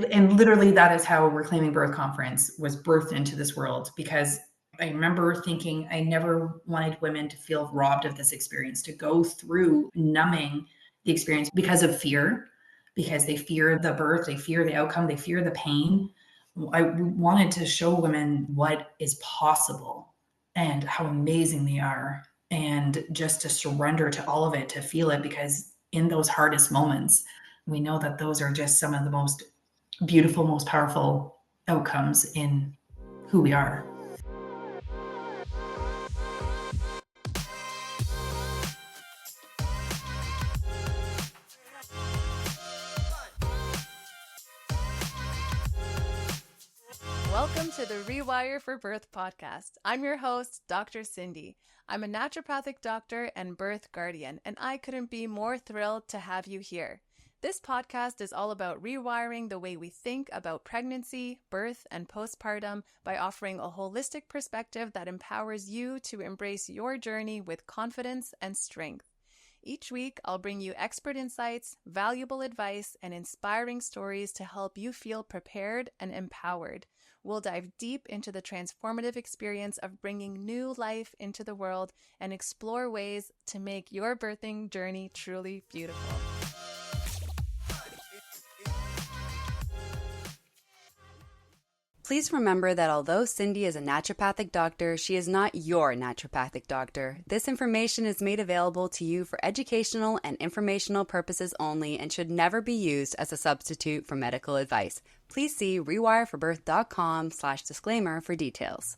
And literally that is how Reclaiming Birth Conference was birthed into this world, because I remember thinking I never wanted women to feel robbed of this experience, to go through numbing the experience because of fear, because they fear the birth, they fear the outcome, they fear the pain. I wanted to show women what is possible and how amazing they are, and just to surrender to all of it, to feel it, because in those hardest moments, we know that those are just some of the most beautiful, most powerful outcomes in who we are. Welcome to the Rewire for Birth podcast. I'm your host, Dr. Cindy. I'm a naturopathic doctor and birth guardian, and I couldn't be more thrilled to have you here. This podcast is all about rewiring the way we think about pregnancy, birth, and postpartum by offering a holistic perspective that empowers you to embrace your journey with confidence and strength. Each week, I'll bring you expert insights, valuable advice, and inspiring stories to help you feel prepared and empowered. We'll dive deep into the transformative experience of bringing new life into the world and explore ways to make your birthing journey truly beautiful. Please remember that although Cindy is a naturopathic doctor, she is not your naturopathic doctor. This information is made available to you for educational and informational purposes only and should never be used as a substitute for medical advice. Please see rewireforbirth.com/disclaimer for details.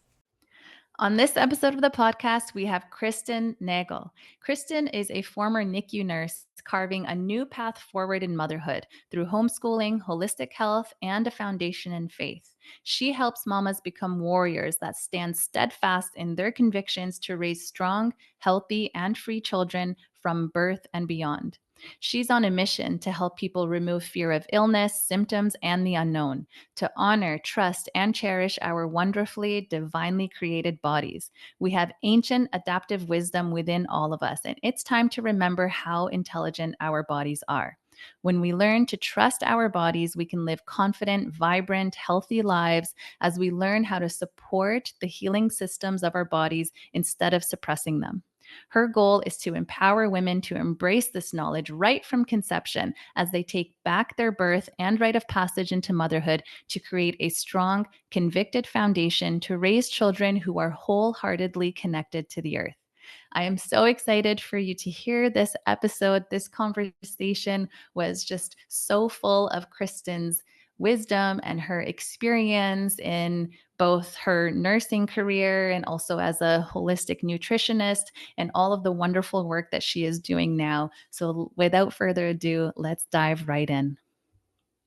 On this episode of the podcast, we have Kristen Nagel. Kristen is a former NICU nurse carving a new path forward in motherhood through homeschooling, holistic health, and a foundation in faith. She helps mamas become warriors that stand steadfast in their convictions to raise strong, healthy, and free children from birth and beyond. She's on a mission to help people remove fear of illness, symptoms, and the unknown, to honor, trust, and cherish our wonderfully, divinely created bodies. We have ancient adaptive wisdom within all of us, and it's time to remember how intelligent our bodies are. When we learn to trust our bodies, we can live confident, vibrant, healthy lives as we learn how to support the healing systems of our bodies instead of suppressing them. Her goal is to empower women to embrace this knowledge right from conception as they take back their birth and rite of passage into motherhood to create a strong, convicted foundation to raise children who are wholeheartedly connected to the earth. I am so excited for you to hear this episode. This conversation was just so full of Kristen's wisdom and her experience in both her nursing career and also as a holistic nutritionist and all of the wonderful work that she is doing now. So without further ado, let's dive right in.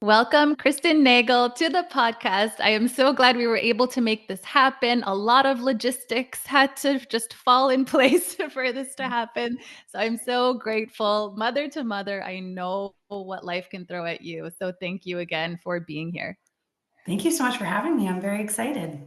Welcome, Kristen Nagel, to the podcast. I am so glad we were able to make this happen. A lot of logistics had to just fall in place for this to happen. So I'm so grateful. Mother to mother, I know what life can throw at you. So thank you again for being here. Thank you so much for having me. I'm very excited.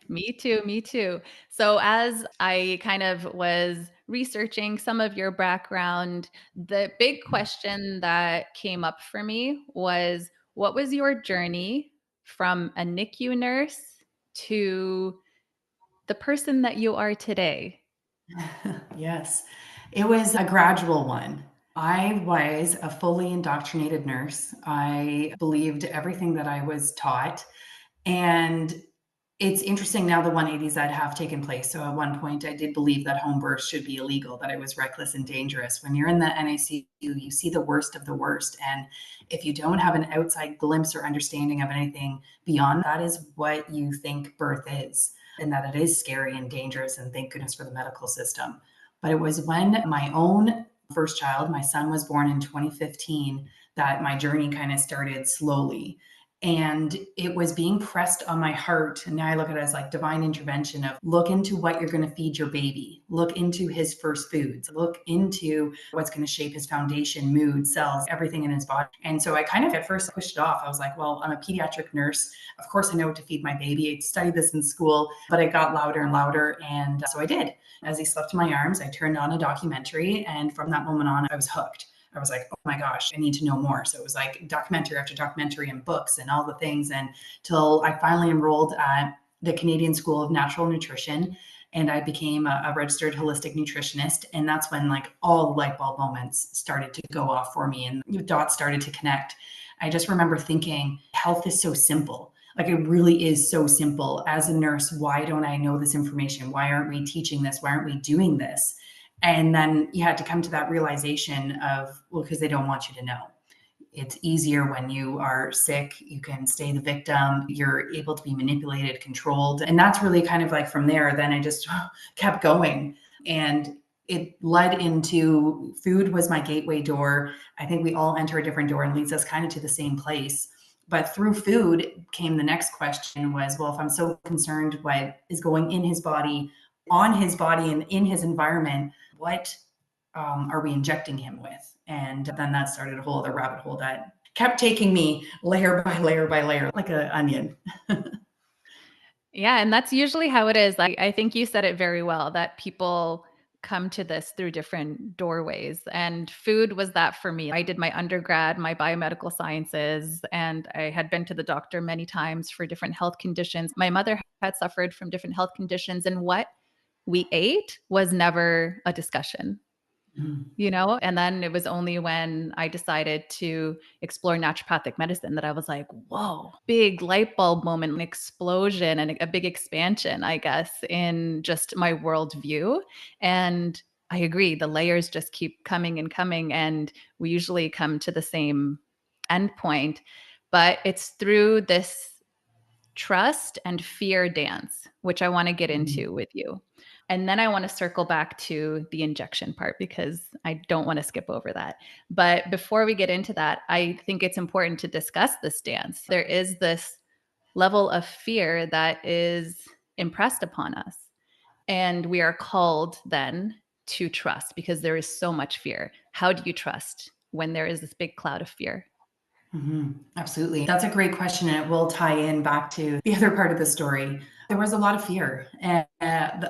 Me too. Me too. So, as I kind of was researching some of your background, the big question that came up for me was, what was your journey from a NICU nurse to the person that you are today? Yes, it was a gradual one. I was a fully indoctrinated nurse. I believed everything that I was taught. And it's interesting now the 180s that have taken place. So at one point, I did believe that home birth should be illegal, that it was reckless and dangerous. When you're in the NICU, you see the worst of the worst. And if you don't have an outside glimpse or understanding of anything beyond that, is what you think birth is, and that it is scary and dangerous. And thank goodness for the medical system. But it was when my own first child, my son, was born in 2015, that my journey kind of started slowly. And it was being pressed on my heart. And now I look at it as like divine intervention of look into what you're going to feed your baby, look into his first foods, look into what's going to shape his foundation, mood, cells, everything in his body. And so I kind of at first pushed it off. I was like, well, I'm a pediatric nurse. Of course, I know what to feed my baby. I studied this in school, but it got louder and louder. And so I did. As he slept in my arms, I turned on a documentary. And from that moment on, I was hooked. I was like, oh my gosh, I need to know more. So it was like documentary after documentary and books and all the things. And till I finally enrolled at the Canadian School of Natural Nutrition, and I became a registered holistic nutritionist. And that's when like all the light bulb moments started to go off for me and the dots started to connect. I just remember thinking, health is so simple. Like it really is so simple. As a nurse, why don't I know this information? Why aren't we teaching this? Why aren't we doing this? And then you had to come to that realization of, well, because they don't want you to know. It's easier when you are sick. You can stay the victim. You're able to be manipulated, controlled. And that's really kind of like from there, then I just kept going. And it led into food was my gateway door. I think we all enter a different door and leads us kind of to the same place. But through food came the next question was, well, if I'm so concerned what is going in his body, on his body and in his environment, what are we injecting him with? And then that started a whole other rabbit hole that kept taking me layer by layer by layer, like an onion. Yeah, and that's usually how it is. I think you said it very well that people come to this through different doorways. And food was that for me. I did my undergrad, my biomedical sciences, and I had been to the doctor many times for different health conditions. My mother had suffered from different health conditions, and what we ate was never a discussion. And then it was only when I decided to explore naturopathic medicine that I was like, whoa, big light bulb moment, an explosion and a big expansion, I guess, in just my worldview. And I agree, the layers just keep coming and coming, and we usually come to the same endpoint. But it's through this trust and fear dance, which I want to get into with you. And then I want to circle back to the injection part because I don't want to skip over that. But before we get into that, I think it's important to discuss this dance. There is this level of fear that is impressed upon us. And we are called then to trust because there is so much fear. How do you trust when there is this big cloud of fear? Absolutely. That's a great question. And it will tie in back to the other part of the story. There was a lot of fear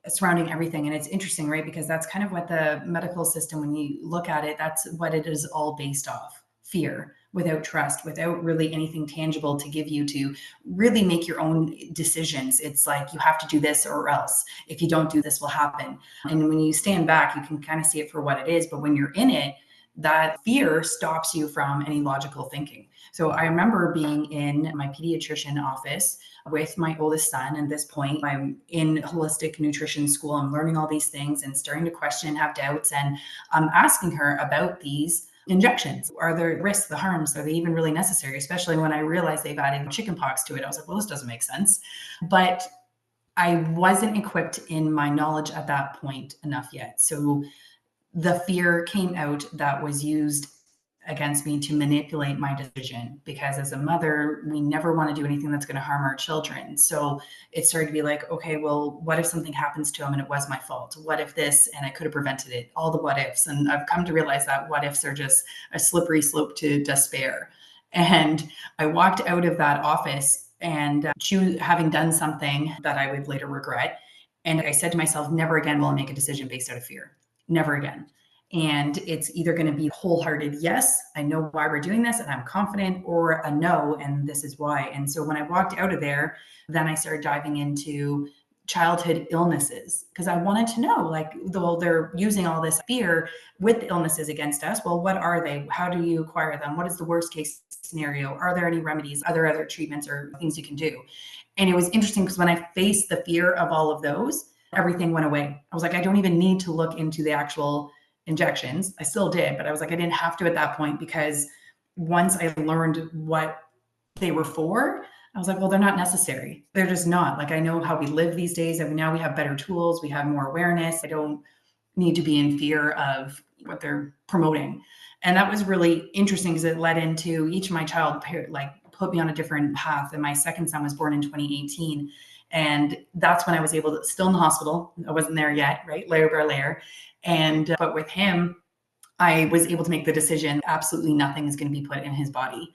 surrounding everything. And it's interesting, right? Because that's kind of what the medical system, when you look at it, that's what it is all based off: fear, without trust, without really anything tangible to give you to really make your own decisions. It's like, you have to do this or else. If you don't do this, will happen. And when you stand back, you can kind of see it for what it is. But when you're in it, that fear stops you from any logical thinking. So I remember being in my pediatrician office with my oldest son. At this point, I'm in holistic nutrition school. I'm learning all these things and starting to question, have doubts. And I'm asking her about these injections. Are there risks, the harms? Are they even really necessary? Especially when I realized they've added chickenpox to it. I was like, well, this doesn't make sense. But I wasn't equipped in my knowledge at that point enough yet. So the fear came out that was used against me to manipulate my decision, because as a mother, we never want to do anything that's going to harm our children. So it started to be like, okay, well, what if something happens to them and it was my fault? What if this, and I could have prevented it? All the what ifs. And I've come to realize that what ifs are just a slippery slope to despair. And I walked out of that office and having done something that I would later regret. And I said to myself, never again will I make a decision based out of fear. Never again. And it's either going to be wholehearted, yes, I know why we're doing this and I'm confident, or a no, and this is why. And so when I walked out of there, then I started diving into childhood illnesses, because I wanted to know, like, though they're using all this fear with the illnesses against us, well, what are they? How do you acquire them? What is the worst case scenario? Are there any remedies? Are there other treatments or things you can do? And it was interesting because when I faced the fear of all of those, everything went away. I was like, I don't even need to look into the actual injections. I still did, but I was like, I didn't have to at that point, because once I learned what they were for, I was like, well, they're not necessary. They're just not. Like, I know how we live these days, and now we have better tools. We have more awareness. I don't need to be in fear of what they're promoting. And that was really interesting because it led into each of my child, like, put me on a different path. And my second son was born in 2018. And that's when I was able to, still in the hospital. I wasn't there yet, right? Layer by layer. And, but with him, I was able to make the decision, absolutely nothing is going to be put in his body.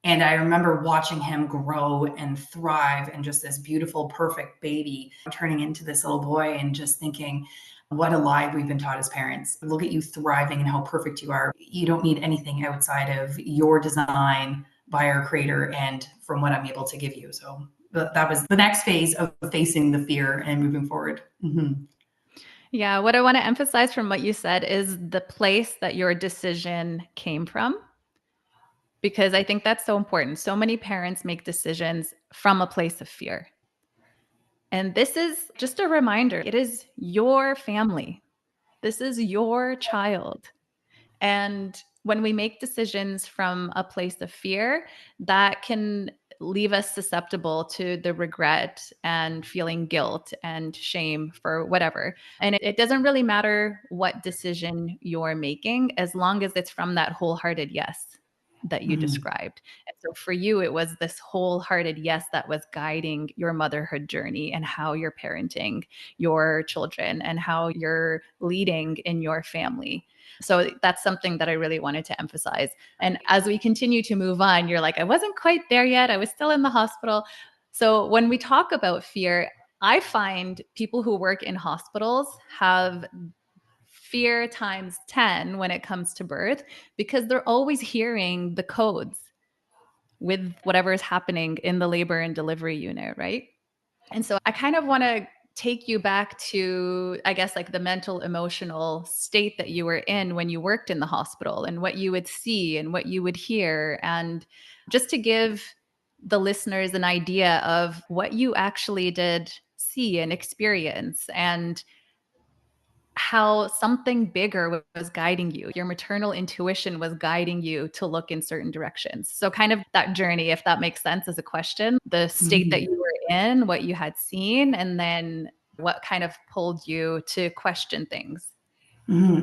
And I remember watching him grow and thrive, and just this beautiful, perfect baby turning into this little boy, and just thinking, What a lie we've been taught as parents. Look at you thriving and how perfect you are. You don't need anything outside of your design by our creator and from what I'm able to give you. So that was the next phase of facing the fear and moving forward. Mm-hmm. Yeah, what I want to emphasize from what you said is the place that your decision came from, because I think that's so important. So many parents make decisions from a place of fear. And this is just a reminder, it is your family. This is your child. And when we make decisions from a place of fear, that can leave us susceptible to the regret and feeling guilt and shame for whatever. And it doesn't really matter what decision you're making as long as it's from that wholehearted yes that you described. And so for you, it was this wholehearted yes that was guiding your motherhood journey and how you're parenting your children and how you're leading in your family. So that's something that I really wanted to emphasize. And as we continue to move on, you're like, I wasn't quite there yet. I was still in the hospital. So when we talk about fear, I find people who work in hospitals have fear times 10 when it comes to birth, because they're always hearing the codes with whatever is happening in the labor and delivery unit, right? And so I kind of want to take you back to, I guess, like the mental, emotional state that you were in when you worked in the hospital and what you would see and what you would hear. And just to give the listeners an idea of what you actually did see and experience, and how something bigger was guiding you. Your maternal intuition was guiding you to look in certain directions. So kind of that journey, if that makes sense as a question, the state that you were in, what you had seen, and then what kind of pulled you to question things.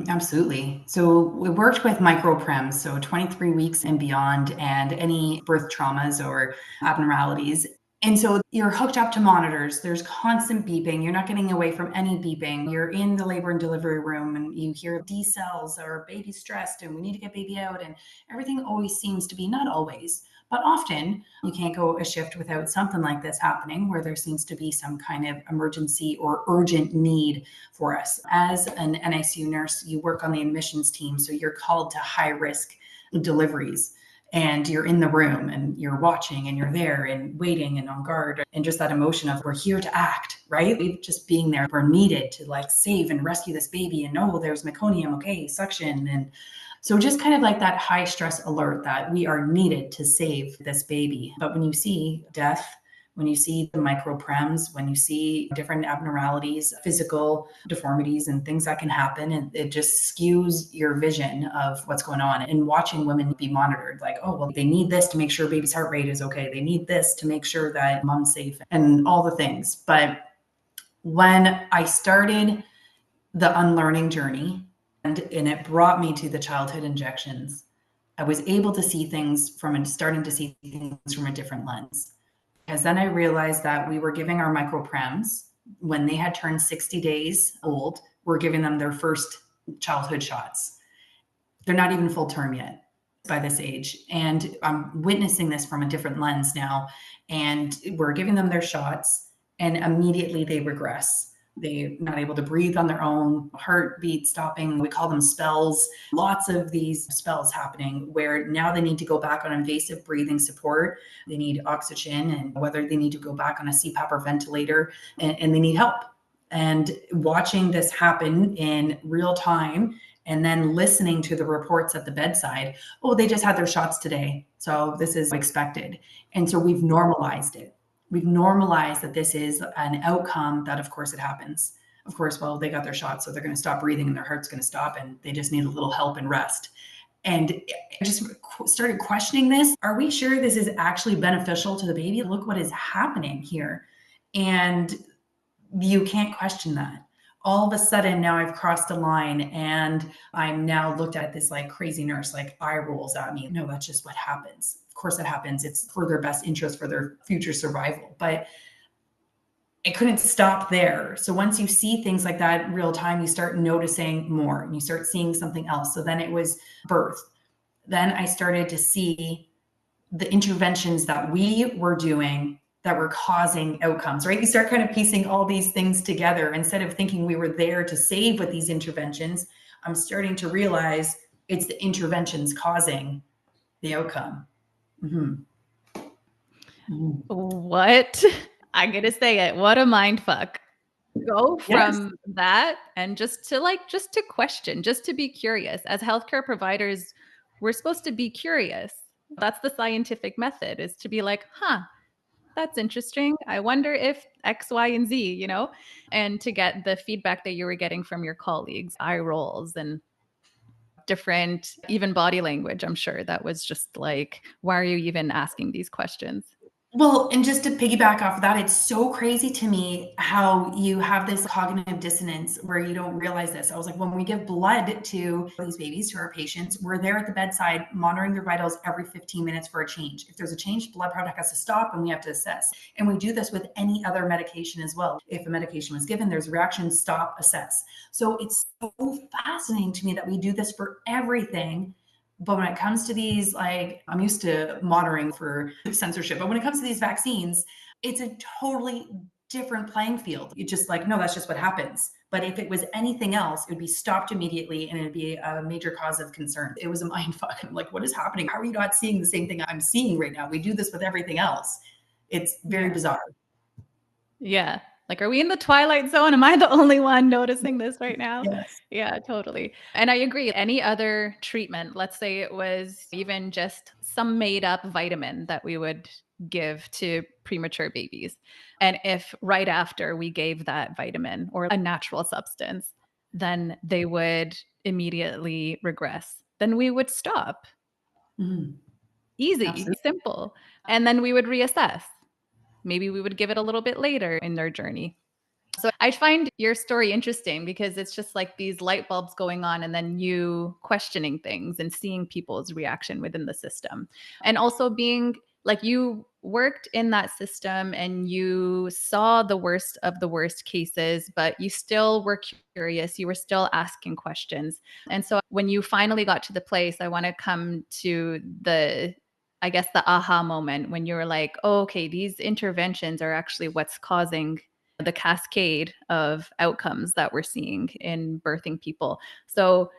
Absolutely. So we worked with microprems, so 23 weeks and beyond, and any birth traumas or abnormalities. And so you're hooked up to monitors. There's constant beeping. You're not getting away from any beeping. You're in the labor and delivery room and you hear D cells or baby's stressed and we need to get baby out. And everything always seems to be, not always, but often you can't go a shift without something like this happening where there seems to be some kind of emergency or urgent need for us. As an NICU nurse, you work on the admissions team, so you're called to high risk deliveries. And you're in the room and you're watching and you're there and waiting and on guard, and just that emotion of we're here to act, right? Just being there, we're needed to like save and rescue this baby, and oh, there's meconium, okay, suction. And so just kind of like that high stress alert that we are needed to save this baby. But when you see death, when you see the microprems, when you see different abnormalities, physical deformities and things that can happen, and it just skews your vision of what's going on. And watching women be monitored, like, oh, well, they need this to make sure baby's heart rate is okay. They need this to make sure that mom's safe and all the things. But when I started the unlearning journey, and it brought me to the childhood injections, I was able to see things starting to see things from a different lens. Because then I realized that we were giving our microprems when they had turned 60 days old, we're giving them their first childhood shots. They're not even full term yet by this age. And I'm witnessing this from a different lens now. And we're giving them their shots and immediately they regress. They're not able to breathe on their own, heartbeat stopping. We call them spells. Lots of these spells happening where now they need to go back on invasive breathing support. They need oxygen, and whether they need to go back on a CPAP or ventilator, and they need help. And watching this happen in real time and then listening to the reports at the bedside, oh, they just had their shots today, so this is expected. And so we've normalized it. We've normalized that this is an outcome that, of course, it happens. Of course, well, they got their shot, so they're going to stop breathing and their heart's going to stop and they just need a little help and rest. And I just started questioning this. Are we sure this is actually beneficial to the baby? Look what is happening here. And you can't question that. All of a sudden, now I've crossed a line and I'm now looked at this like crazy nurse, like eye rolls at me. No, that's just what happens. Of course it happens. It's for their best interest, for their future survival. But it couldn't stop there. So once you see things like that in real time, you start noticing more and you start seeing something else. So then it was birth. Then I started to see the interventions that we were doing that were causing outcomes, right? You start kind of piecing all these things together. Instead of thinking we were there to save with these interventions, I'm starting to realize it's the interventions causing the outcome. Mm-hmm. Mm-hmm. What? I'm going to say it. What a mind fuck. Go from that and just to question, just to be curious. As healthcare providers, we're supposed to be curious. That's the scientific method, is to be like, that's interesting. I wonder if X, Y, and Z, and to get the feedback that you were getting from your colleagues, eye rolls and different, even body language. I'm sure that was just like, why are you even asking these questions? Well, and just to piggyback off of that, it's so crazy to me how you have this cognitive dissonance where you don't realize this. I was like, when we give blood to these babies, to our patients, we're there at the bedside monitoring their vitals every 15 minutes for a change. If there's a change, blood product has to stop and we have to assess. And we do this with any other medication as well. If a medication was given, there's a reaction, stop, assess. So it's so fascinating to me that we do this for everything. But when it comes to these, like, I'm used to monitoring for censorship, but when it comes to these vaccines, it's a totally different playing field. It's just like, no, that's just what happens. But if it was anything else, it would be stopped immediately and it'd be a major cause of concern. It was a mind fuck. I'm like, what is happening? How are you not seeing the same thing I'm seeing right now? We do this with everything else. It's very bizarre. Yeah. Like, are we in the twilight zone? Am I the only one noticing this right now? Yes. Yeah, totally. And I agree. Any other treatment, let's say it was even just some made up vitamin that we would give to premature babies. And if right after we gave that vitamin or a natural substance, then they would immediately regress, then we would stop. Mm-hmm. Easy, Absolutely. simple. And then we would reassess. Maybe we would give it a little bit later in their journey. So I find your story interesting because it's just like these light bulbs going on and then you questioning things and seeing people's reaction within the system. And also being like, you worked in that system and you saw the worst of the worst cases, but you still were curious. You were still asking questions. And so when you finally got to the place, I want to come to I guess the aha moment when you were like, oh, okay, these interventions are actually what's causing the cascade of outcomes that we're seeing in birthing people. So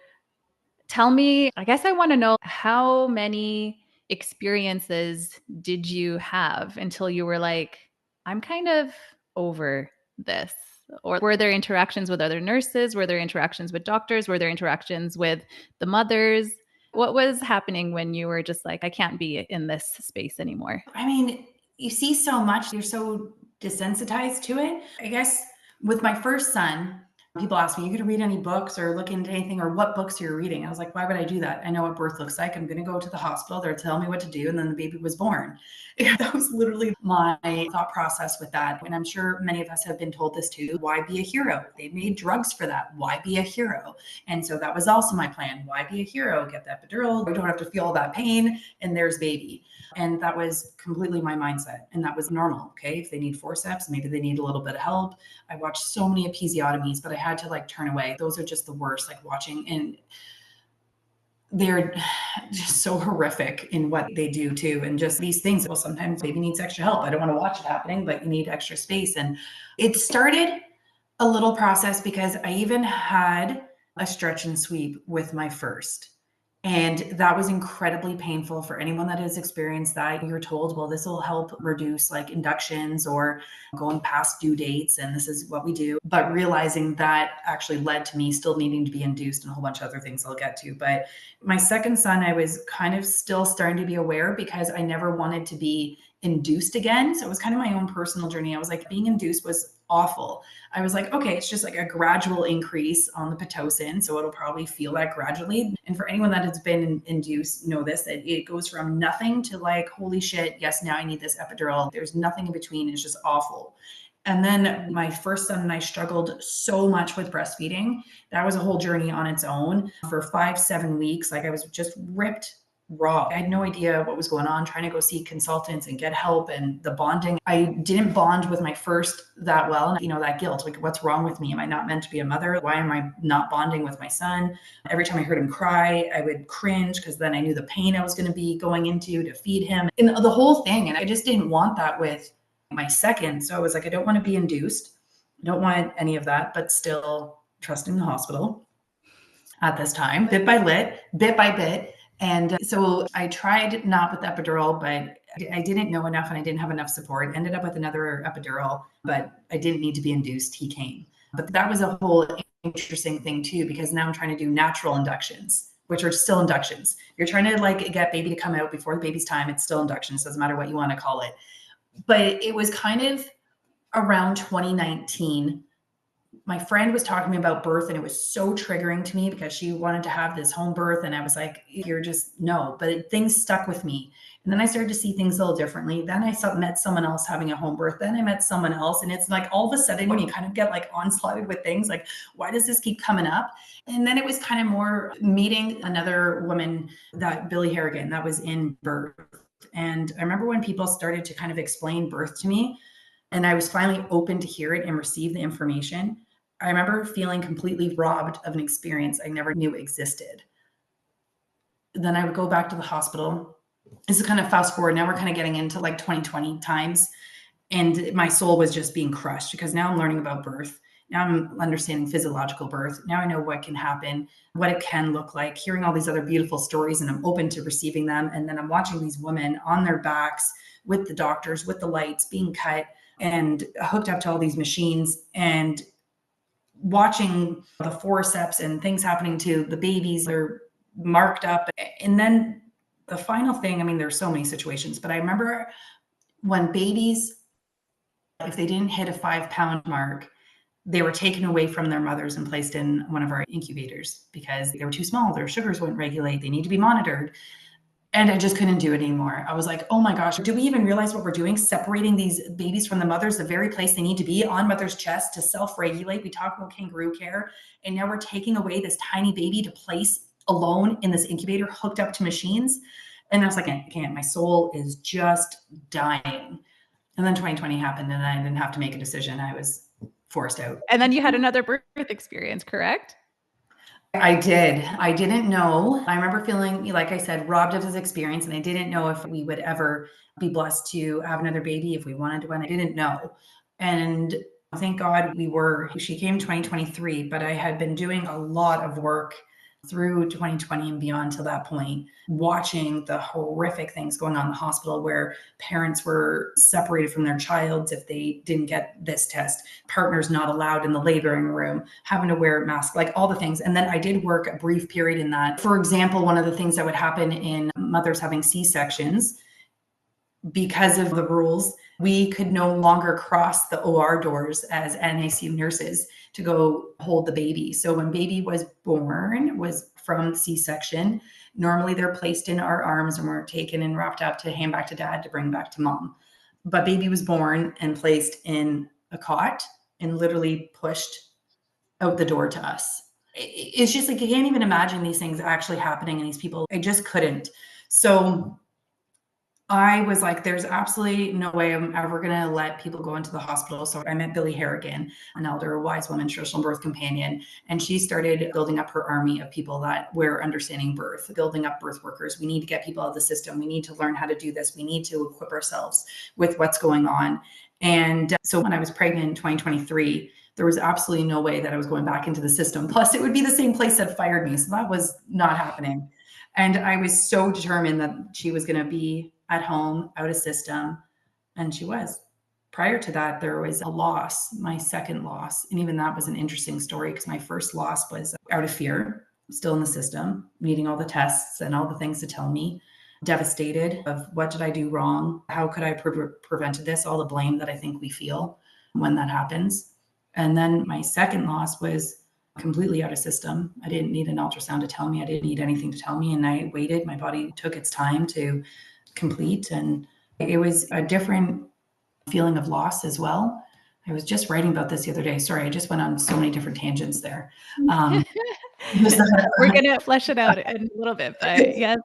tell me, I guess I want to know, how many experiences did you have until you were like, I'm kind of over this? Or were there interactions with other nurses? Were there interactions with doctors? Were there interactions with the mothers? What was happening when you were just like, I can't be in this space anymore? I mean, you see so much, you're so desensitized to it. I guess with my first son, people ask me, you going to read any books or look into anything, or what books you're reading? I was like, why would I do that? I know what birth looks like. I'm going to go to the hospital. They'll tell me what to do. And then the baby was born. That was literally my thought process with that. And I'm sure many of us have been told this too. Why be a hero? They made drugs for that. Why be a hero? And so that was also my plan. Why be a hero? Get that epidural. We don't have to feel all that pain. And there's baby. And that was completely my mindset. And that was normal. Okay. If they need forceps, maybe they need a little bit of help. I watched so many episiotomies, but I had to like turn away. Those are just the worst, like watching, and they're just so horrific in what they do too. And just these things, well, sometimes baby needs extra help. I don't want to watch it happening, but you need extra space. And it started a little process because I even had a stretch and sweep with my first. And that was incredibly painful for anyone that has experienced that. You're told, well, this will help reduce like inductions or going past due dates. And this is what we do. But realizing that actually led to me still needing to be induced and a whole bunch of other things I'll get to. But my second son, I was kind of still starting to be aware because I never wanted to be induced again. So it was kind of my own personal journey. I was like, being induced was awful. I was like, okay, it's just like a gradual increase on the Pitocin. So it'll probably feel that gradually. And for anyone that has been induced, know this, that it goes from nothing to like, holy shit, yes, now I need this epidural. There's nothing in between. It's just awful. And then my first son and I struggled so much with breastfeeding. That was a whole journey on its own for 5-7 weeks. Like I was just ripped raw. I had no idea what was going on, trying to go see consultants and get help, and the bonding. I didn't bond with my first that well. And, that guilt, like, what's wrong with me? Am I not meant to be a mother? Why am I not bonding with my son? Every time I heard him cry, I would cringe because then I knew the pain I was going to be going into to feed him and the whole thing. And I just didn't want that with my second. So I was like, I don't want to be induced. I don't want any of that, but still trusting the hospital at this time, bit by bit. And so I tried not with epidural, but I didn't know enough and I didn't have enough support. Ended up with another epidural, but I didn't need to be induced. He came. But that was a whole interesting thing too, because now I'm trying to do natural inductions, which are still inductions. You're trying to like get baby to come out before the baby's time. It's still inductions. Doesn't matter what you want to call it. But it was kind of around 2019. My friend was talking to me about birth and it was so triggering to me because she wanted to have this home birth. And I was like, you're just no, but things stuck with me. And then I started to see things a little differently. Then I met someone else having a home birth. Then I met someone else. And it's like all of a sudden when you kind of get like onslaughted with things, like, why does this keep coming up? And then it was kind of more meeting another woman, that Billy Harrigan, that was in birth. And I remember when people started to kind of explain birth to me, and I was finally open to hear it and receive the information. I remember feeling completely robbed of an experience I never knew existed. Then I would go back to the hospital. This is kind of fast forward. Now we're kind of getting into like 2020 times. And my soul was just being crushed because now I'm learning about birth. Now I'm understanding physiological birth. Now I know what can happen, what it can look like, hearing all these other beautiful stories, and I'm open to receiving them. And then I'm watching these women on their backs with the doctors, with the lights, being cut and hooked up to all these machines, and watching the forceps and things happening to the babies. They're marked up. And then the final thing, I mean, there's so many situations, but I remember when babies, if they didn't hit a 5-pound mark, they were taken away from their mothers and placed in one of our incubators because they were too small. Their sugars wouldn't regulate. They need to be monitored. And I just couldn't do it anymore. I was like, oh my gosh, do we even realize what we're doing? Separating these babies from the mothers, the very place they need to be, on mother's chest to self-regulate. We talk about kangaroo care. And now we're taking away this tiny baby to place alone in this incubator hooked up to machines. And I was like, I can't. My soul is just dying. And then 2020 happened and I didn't have to make a decision. I was forced out. And then you had another birth experience, correct? I did. I didn't know. I remember feeling, like I said, robbed of this experience. And I didn't know if we would ever be blessed to have another baby, if we wanted one. I didn't know. And thank God we were. She came 2023, but I had been doing a lot of work through 2020 and beyond to that point, watching the horrific things going on in the hospital where parents were separated from their child if they didn't get this test, partners not allowed in the laboring room, having to wear a mask, like all the things. And then I did work a brief period in that. For example, one of the things that would happen in mothers having C-sections, because of the rules, we could no longer cross the OR doors as NICU nurses to go hold the baby. So when baby was born, was from C-section, normally they're placed in our arms and we're taken and wrapped up to hand back to dad to bring back to mom. But baby was born and placed in a cot and literally pushed out the door to us. It's just like, you can't even imagine these things actually happening and these people, I just couldn't. So I was like, there's absolutely no way I'm ever going to let people go into the hospital. So I met Billy Harrigan, an elder, a wise woman, traditional birth companion. And she started building up her army of people that were understanding birth, building up birth workers. We need to get people out of the system. We need to learn how to do this. We need to equip ourselves with what's going on. And so when I was pregnant in 2023, there was absolutely no way that I was going back into the system. Plus, it would be the same place that fired me. So that was not happening. And I was so determined that she was going to be at home, out of system. And she was. Prior to that, there was a loss, my second loss. And even that was an interesting story because my first loss was out of fear, still in the system, needing all the tests and all the things to tell me, devastated of what did I do wrong? How could I prevented this? All the blame that I think we feel when that happens. And then my second loss was completely out of system. I didn't need an ultrasound to tell me. I didn't need anything to tell me. And I waited. My body took its time to complete. And it was a different feeling of loss as well. I was just writing about this the other day. Sorry, I just went on so many different tangents there. We're going to flesh it out in a little bit, but yes.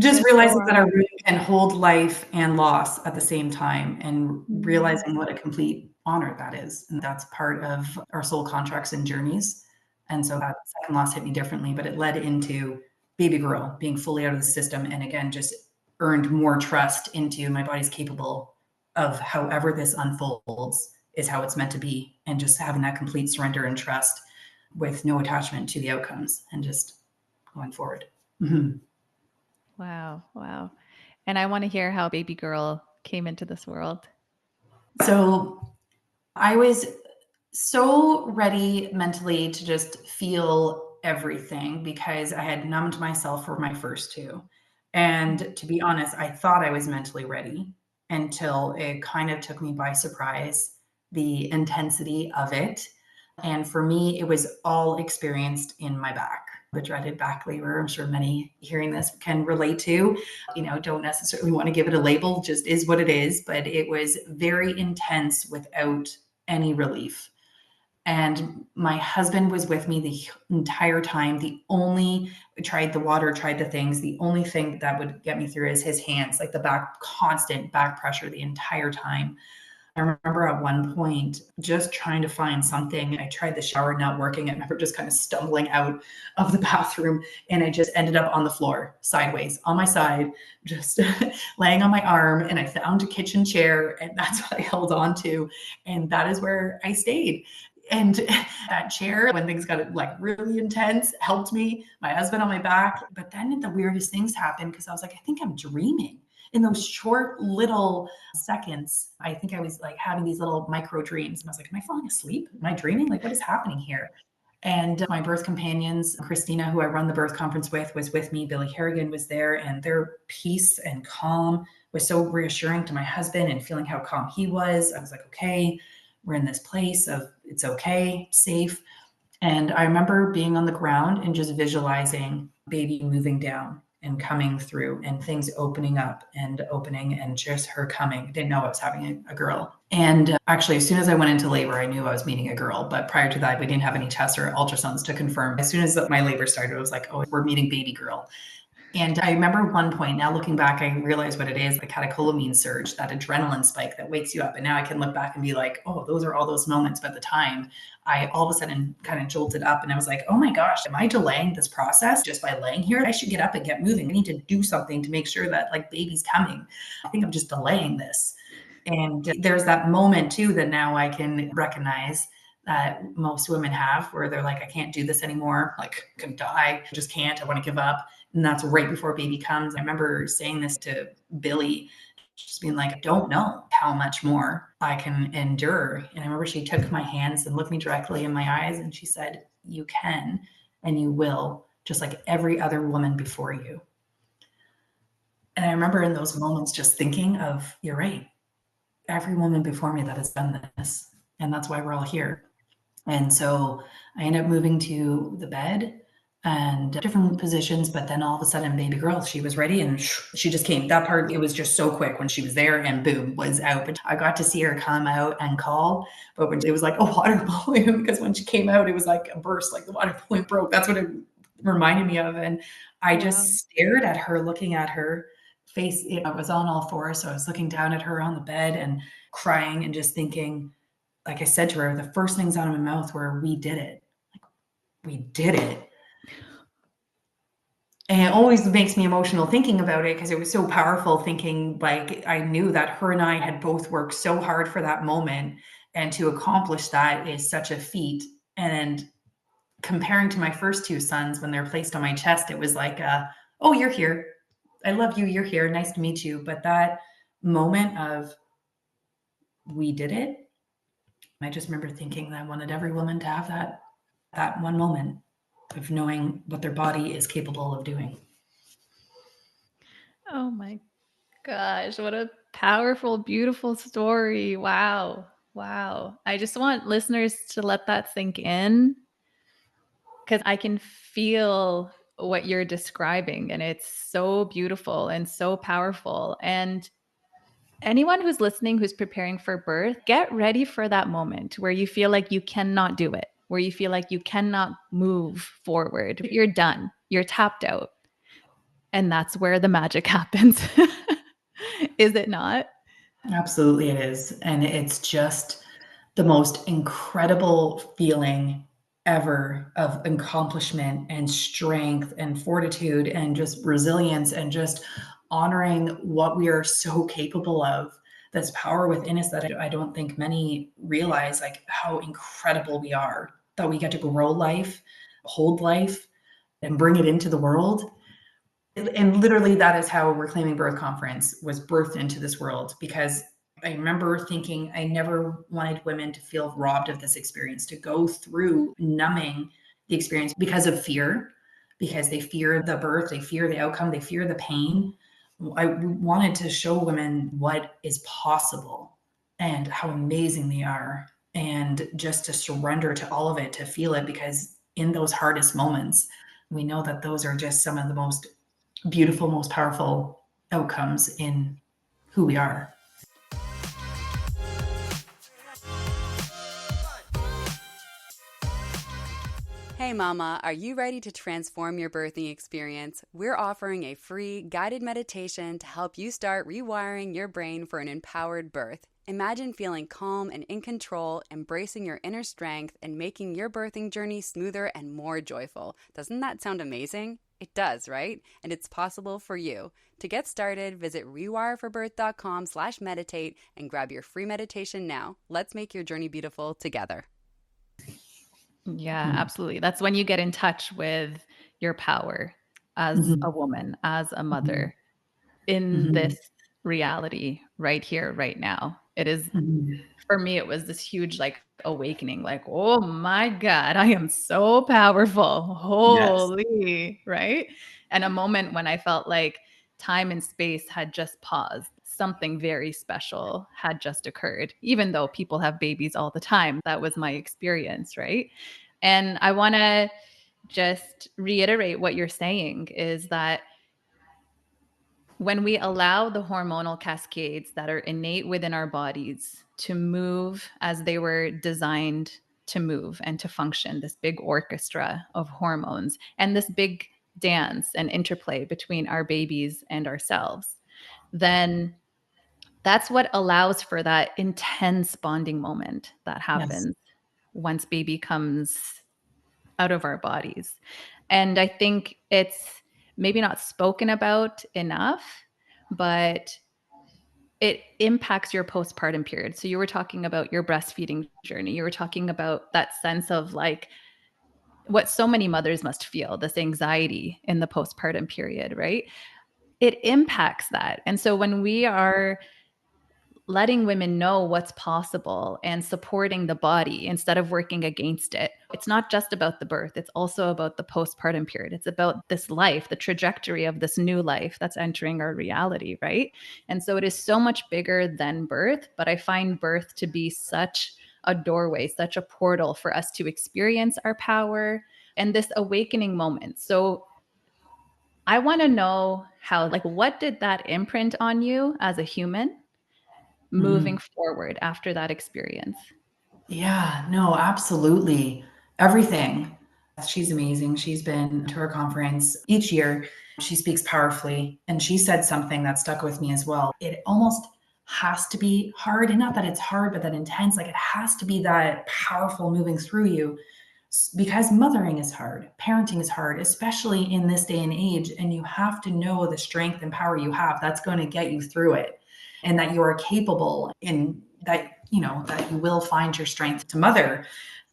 Just realizing that our room can hold life and loss at the same time, and realizing what a complete honor that is. And that's part of our soul contracts and journeys. And so that second loss hit me differently, but it led into baby girl being fully out of the system. And again, just earned more trust into my body's capable of however this unfolds is how it's meant to be, and just having that complete surrender and trust with no attachment to the outcomes and just going forward. Mm-hmm. Wow. Wow. And I want to hear how baby girl came into this world. So I was so ready mentally to just feel everything because I had numbed myself for my first two. And to be honest, I thought I was mentally ready until it kind of took me by surprise, the intensity of it. And for me, it was all experienced in my back, the dreaded back labor. I'm sure many hearing this can relate to, don't necessarily want to give it a label, just is what it is. But it was very intense without any relief. And my husband was with me the entire time. Tried the water, tried the things. The only thing that would get me through is his hands, like the constant back pressure the entire time. I remember at one point just trying to find something. I tried the shower not working. I remember just kind of stumbling out of the bathroom, and I just ended up on the floor sideways on my side, just laying on my arm. And I found a kitchen chair, and that's what I held on to. And that is where I stayed. And that chair, when things got like really intense, helped me, my husband on my back. But then the weirdest things happened because I was like, I think I'm dreaming. In those short little seconds, I think I was like having these little micro dreams. And I was like, am I falling asleep? Am I dreaming? Like, what is happening here? And my birth companions, Christina, who I run the birth conference with, was with me. Billy Harrigan was there, and their peace and calm was so reassuring to my husband, and feeling how calm he was. I was like, okay, we're in this place of it's okay, safe. And I remember being on the ground and just visualizing baby moving down and coming through, and things opening up and opening, and just her coming. I didn't know I was having a girl. And actually, as soon as I went into labor, I knew I was meeting a girl. But prior to that, we didn't have any tests or ultrasounds to confirm. As soon as my labor started, I was like, oh, we're meeting baby girl. And I remember one point, now looking back, I realized what it is, the catecholamine surge, that adrenaline spike that wakes you up. And now I can look back and be like, oh, those are all those moments. But at the time, I all of a sudden kind of jolted up, and I was like, oh my gosh, am I delaying this process just by laying here? I should get up and get moving. I need to do something to make sure that like baby's coming. I think I'm just delaying this. And there's that moment too that now I can recognize that most women have, where they're like, I can't do this anymore. Like, I could die. I just can't. I want to give up. And that's right before baby comes. I remember saying this to Billy, just being like, I don't know how much more I can endure. And I remember she took my hands and looked me directly in my eyes, and she said, you can and you will, just like every other woman before you. And I remember in those moments just thinking of, you're right, every woman before me that has done this. And that's why we're all here. And so I ended up moving to the bed and different positions, but then all of a sudden, baby girl, she was ready, and she just came. That part, it was just so quick when she was there, and boom, was out. But I got to see her come out and call, but when it was like a water balloon, because when she came out, it was like a burst, like the water balloon broke. That's what it reminded me of. And I just stared at her, looking at her face. I was on all fours, so I was looking down at her on the bed and crying and just thinking, like I said to her, the first things out of my mouth were, we did it. Like, we did it. And it always makes me emotional thinking about it, because it was so powerful, thinking like I knew that her and I had both worked so hard for that moment, and to accomplish that is such a feat. And comparing to my first two sons, when they're placed on my chest, it was like, oh, you're here. I love you. You're here. Nice to meet you. But that moment of, we did it. I just remember thinking that I wanted every woman to have that one moment of knowing what their body is capable of doing. Oh my gosh, what a powerful, beautiful story. Wow. Wow. I just want listeners to let that sink in, because I can feel what you're describing, and it's so beautiful and so powerful. And anyone who's listening who's preparing for birth, get ready for that moment where you feel like you cannot do it, where you feel like you cannot move forward. You're done. You're tapped out. And that's where the magic happens. Is it not? Absolutely, it is. And it's just the most incredible feeling ever of accomplishment and strength and fortitude and just resilience, and just honoring what we are so capable of, this power within us that I don't think many realize, like how incredible we are, that we get to grow life, hold life, and bring it into the world. And literally that is how Reclaiming Birth Conference was birthed into this world, because I remember thinking I never wanted women to feel robbed of this experience, to go through numbing the experience because of fear, because they fear the birth, they fear the outcome, they fear the pain. I wanted to show women what is possible and how amazing they are, and just to surrender to all of it, to feel it, because in those hardest moments, we know that those are just some of the most beautiful, most powerful outcomes in who we are. Hey mama, are you ready to transform your birthing experience? We're offering a free guided meditation to help you start rewiring your brain for an empowered birth. Imagine feeling calm and in control, embracing your inner strength, and making your birthing journey smoother and more joyful. Doesn't that sound amazing? It does, right? And it's possible for you. To get started, visit rewireforbirth.com/meditate and grab your free meditation now. Let's make your journey beautiful together. Yeah, absolutely. That's when you get in touch with your power as a woman, as a mother in this reality right here, right now. It is, for me, it was this huge like awakening, like, oh my God, I am so powerful. Yes. Holy, right? And a moment when I felt like time and space had just paused. Something very special had just occurred, even though people have babies all the time. That was my experience, right? And I want to just reiterate what you're saying is that when we allow the hormonal cascades that are innate within our bodies to move as they were designed to move and to function, this big orchestra of hormones and this big dance and interplay between our babies and ourselves, then that's what allows for that intense bonding moment that Yes. happens once baby comes out of our bodies. And I think it's maybe not spoken about enough, but it impacts your postpartum period. So you were talking about your breastfeeding journey. You were talking about that sense of like what so many mothers must feel, this anxiety in the postpartum period, right? It impacts that. And so when we are letting women know what's possible and supporting the body instead of working against it. It's not just about the birth, it's also about the postpartum period. It's about this life, the trajectory of this new life that's entering our reality, right? And so it is so much bigger than birth, but I find birth to be such a doorway, such a portal for us to experience our power and this awakening moment. So I want to know how, like, what did that imprint on you as a human moving forward after that experience? Yeah, no, absolutely. Everything. She's amazing. She's been to her conference each year. She speaks powerfully. And she said something that stuck with me as well. It almost has to be hard. And not that it's hard, but that intense. Like it has to be that powerful moving through you, because mothering is hard. Parenting is hard, especially in this day and age. And you have to know the strength and power you have that's going to get you through it, and that you are capable, and that that you will find your strength to mother.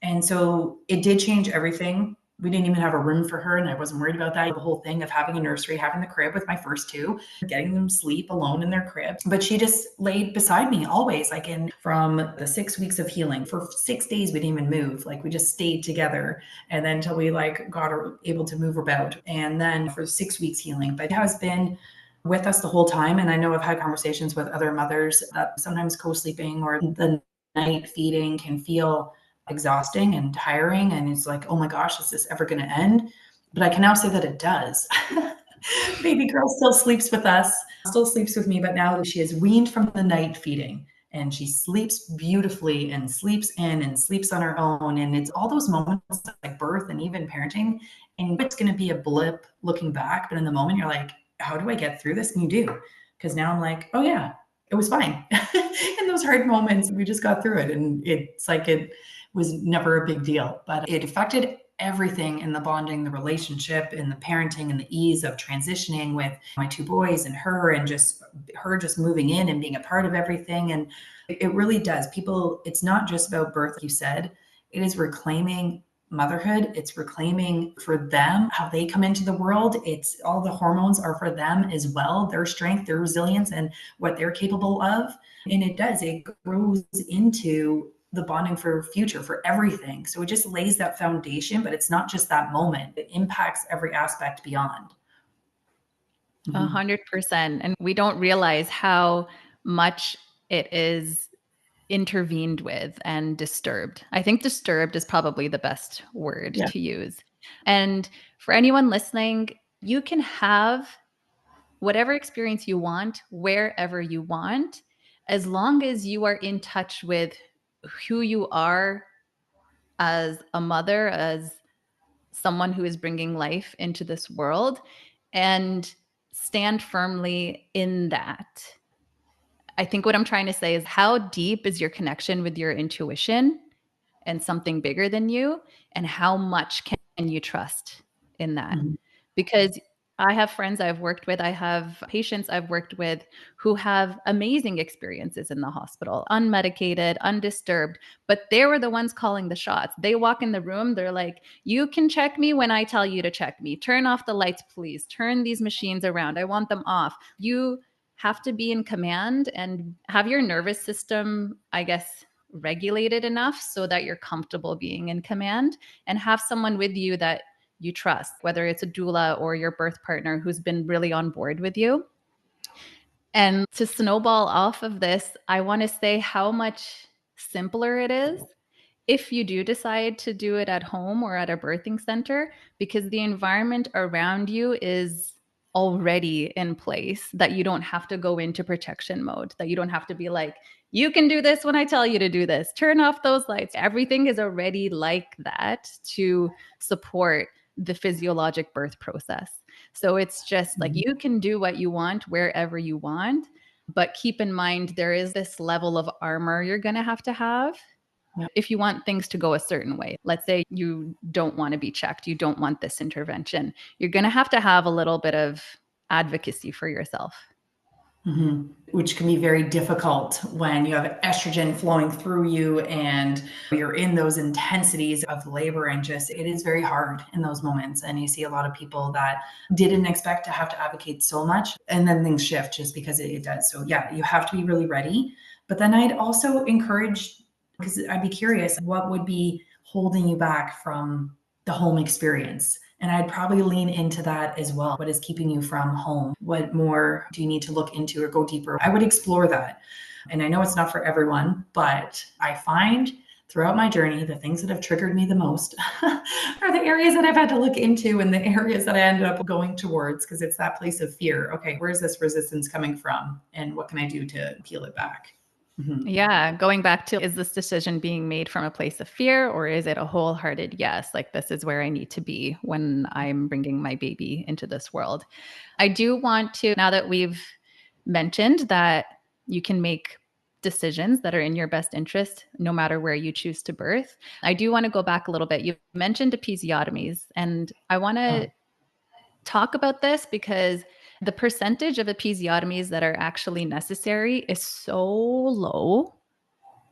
And so it did change everything. We didn't even have a room for her, and I wasn't worried about that. The whole thing of having a nursery, having the crib with my first two, getting them sleep alone in their crib. But she just laid beside me always, like in from the 6 weeks of healing. For 6 days, we didn't even move. Like we just stayed together, and then until we like got her able to move about. And then for 6 weeks healing. But it has been with us the whole time. And I know I've had conversations with other mothers that sometimes co-sleeping or the night feeding can feel exhausting and tiring. And it's like, oh my gosh, is this ever going to end? But I can now say that it does. Baby girl still sleeps with us, still sleeps with me, but now she is weaned from the night feeding and she sleeps beautifully and sleeps in and sleeps on her own. And it's all those moments like birth and even parenting. And it's going to be a blip looking back. But in the moment, you're like, how do I get through this? And you do. Because now I'm like, oh yeah, it was fine. In those hard moments, we just got through it. And it's like it was never a big deal, but it affected everything in the bonding, the relationship, and the parenting, and the ease of transitioning with my two boys and her, and just her just moving in and being a part of everything. And it really does. People, it's not just about birth, like you said, it is reclaiming motherhood. It's reclaiming for them how they come into the world. It's all the hormones are for them as well, their strength, their resilience, and what they're capable of. And it grows into the bonding for future, for everything. So it just lays that foundation, but it's not just that moment. It impacts every aspect beyond. 100%. And we don't realize how much it is intervened with and disturbed. I think disturbed is probably the best word to use. And for anyone listening, you can have whatever experience you want, wherever you want, as long as you are in touch with who you are as a mother, as someone who is bringing life into this world, and stand firmly in that. I think what I'm trying to say is, how deep is your connection with your intuition and something bigger than you, and how much can you trust in that? Mm-hmm. Because I have friends I've worked with, I have patients I've worked with who have amazing experiences in the hospital, unmedicated, undisturbed, but they were the ones calling the shots. They walk in the room, they're like, you can check me when I tell you to check me. Turn off the lights, please. Turn these machines around. I want them off. You have to be in command and have your nervous system, I guess, regulated enough so that you're comfortable being in command, and have someone with you that you trust, whether it's a doula or your birth partner who's been really on board with you. And to snowball off of this, I want to say how much simpler it is if you do decide to do it at home or at a birthing center, because the environment around you is already in place, that you don't have to go into protection mode, that you don't have to be like, you can do this when I tell you to do this, turn off those lights. Everything is already like that to support the physiologic birth process. So it's just like, you can do what you want wherever you want, but keep in mind there is this level of armor you're going to have if you want things to go a certain way. Let's say you don't want to be checked, you don't want this intervention, you're going to have a little bit of advocacy for yourself. Mm-hmm. Which can be very difficult when you have estrogen flowing through you and you're in those intensities of labor, and just, it is very hard in those moments. And you see a lot of people that didn't expect to have to advocate so much, and then things shift just because it does. So yeah, you have to be really ready. But then I'd also encourage, because I'd be curious, what would be holding you back from the home experience? And I'd probably lean into that as well. What is keeping you from home? What more do you need to look into or go deeper? I would explore that. And I know it's not for everyone, but I find throughout my journey, the things that have triggered me the most are the areas that I've had to look into, and the areas that I ended up going towards, because it's that place of fear. Okay, where's this resistance coming from? And what can I do to peel it back? Mm-hmm. Yeah. Going back to, is this decision being made from a place of fear, or is it a wholehearted yes? Like, this is where I need to be when I'm bringing my baby into this world. I do want to, now that we've mentioned that you can make decisions that are in your best interest, no matter where you choose to birth, I do want to go back a little bit. You mentioned episiotomies, and I want to talk about this because the percentage of episiotomies that are actually necessary is so low,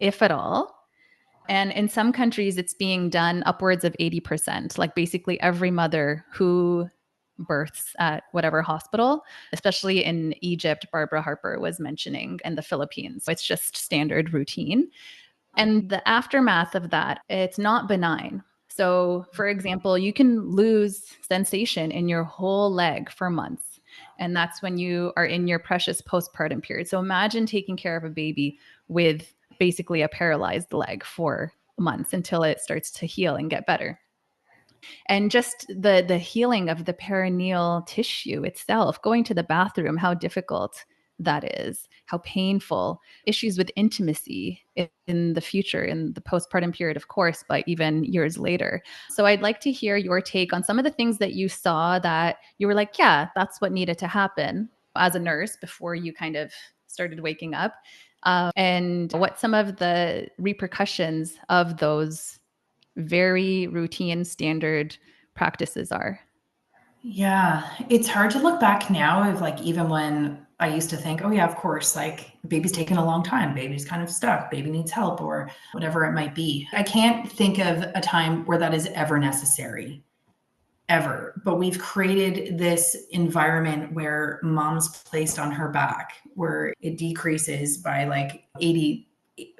if at all. And in some countries, it's being done upwards of 80%, like basically every mother who births at whatever hospital, especially in Egypt, Barbara Harper was mentioning, and the Philippines. So it's just standard routine. And the aftermath of that, it's not benign. So, for example, you can lose sensation in your whole leg for months. And that's when you are in your precious postpartum period. So imagine taking care of a baby with basically a paralyzed leg for months until it starts to heal and get better. And just the healing of the perineal tissue itself, going to the bathroom, how difficult that is, how painful, issues with intimacy in the future, in the postpartum period, of course, but even years later. So I'd like to hear your take on some of the things that you saw that you were like, yeah, that's what needed to happen as a nurse before you kind of started waking up, and what some of the repercussions of those very routine, standard practices are. Yeah, it's hard to look back now of like even when I used to think, oh yeah, of course, like baby's taking a long time, baby's kind of stuck, baby needs help or whatever it might be. I can't think of a time where that is ever necessary, ever. But we've created this environment where mom's placed on her back, where it decreases by like 80